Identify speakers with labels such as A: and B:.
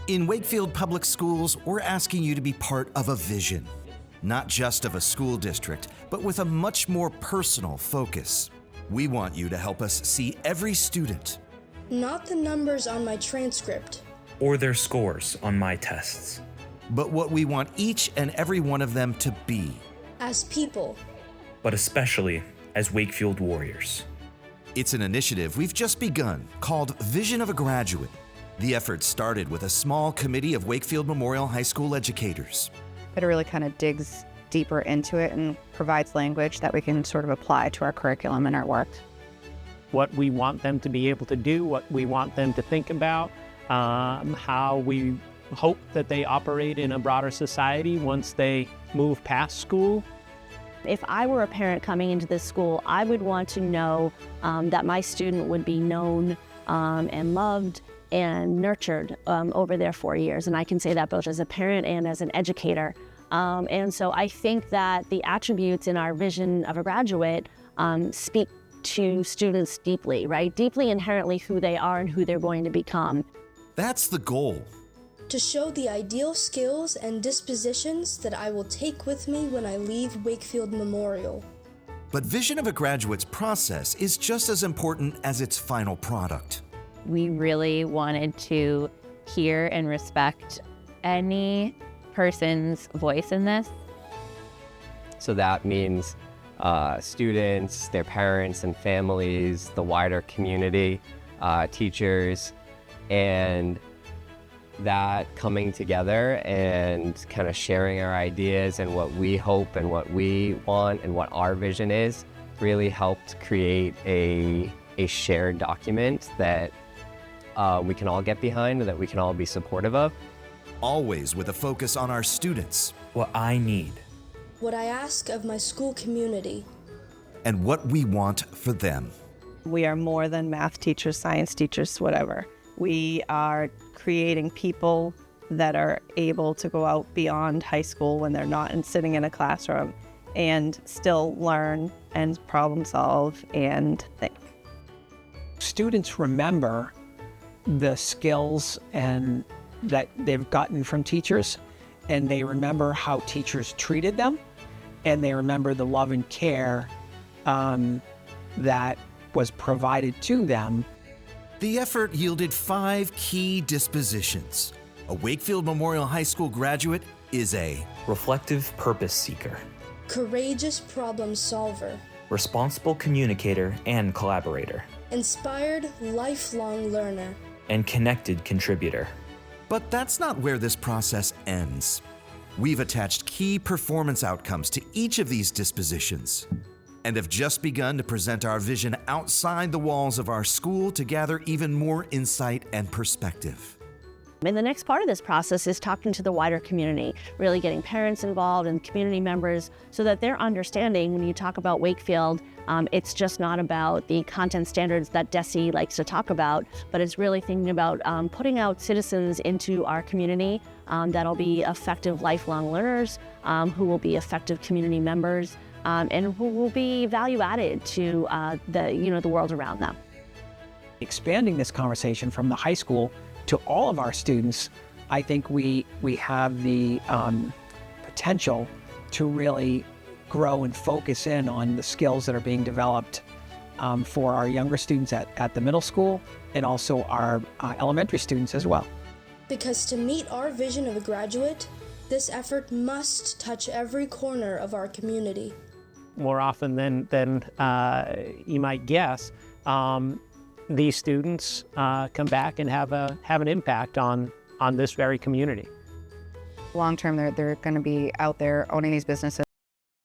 A: In Wakefield Public Schools, we're asking you to be part of a vision, not just of a school district, but with a much more personal focus. We want you to help us see every student.
B: Not the numbers on my transcript.
C: Or their scores on my tests.
A: But what we want each and every one of them to be.
B: As people.
C: But especially as Wakefield Warriors.
A: It's an initiative we've just begun called Vision of a Graduate. The effort started with a small committee of Wakefield Memorial High School educators.
D: It really kind of digs deeper into it and provides language that we can sort of apply to our curriculum and our work.
E: What we want them to be able to do, what we want them to think about, how we hope that they operate in a broader society once they move past school.
F: If I were a parent coming into this school, I would want to know that my student would be known and loved and nurtured over their 4 years. And I can say that both as a parent and as an educator. And so I think that the attributes in our vision of a graduate speak to students deeply, right? Deeply inherently who they are and who they're going to become.
A: That's the goal.
B: To show the ideal skills and dispositions that I will take with me when I leave Wakefield Memorial.
A: But Vision of a Graduate's process is just as important as its final product.
G: We really wanted to hear and respect any person's voice in this.
H: So that means students, their parents and families, the wider community, teachers, and that coming together and kind of sharing our ideas and what we hope and what we want and what our vision is really helped create a shared document that we can all get behind and that we can all be supportive of.
A: Always with a focus on our students.
C: What I need.
B: What I ask of my school community.
A: And what we want for them.
I: We are more than math teachers, science teachers, whatever. We are creating people that are able to go out beyond high school when they're not sitting in a classroom and still learn and problem solve and think.
J: Students remember the skills and that they've gotten from teachers, and they remember how teachers treated them, and they remember the love and care that was provided to them.
A: The effort yielded 5 key dispositions. A Wakefield Memorial High School graduate is a
C: reflective purpose seeker,
B: courageous problem solver,
C: responsible communicator and collaborator,
B: inspired lifelong learner,
C: and connected contributor.
A: But that's not where this process ends. We've attached key performance outcomes to each of these dispositions and have just begun to present our vision outside the walls of our school to gather even more insight and perspective.
F: And the next part of this process is talking to the wider community, really getting parents involved and community members so that they're understanding when you talk about Wakefield, it's just not about the content standards that DESE likes to talk about, but it's really thinking about putting out citizens into our community that'll be effective lifelong learners, who will be effective community members, and who will be value added to the world around them.
J: Expanding this conversation from the high school to all of our students, I think we have the potential to really grow and focus in on the skills that are being developed for our younger students at the middle school and also our elementary students as well.
B: Because to meet our vision of a graduate, this effort must touch every corner of our community.
E: More often than you might guess, these students come back and have an impact on this very community.
D: Long term, they're going to be out there owning these businesses.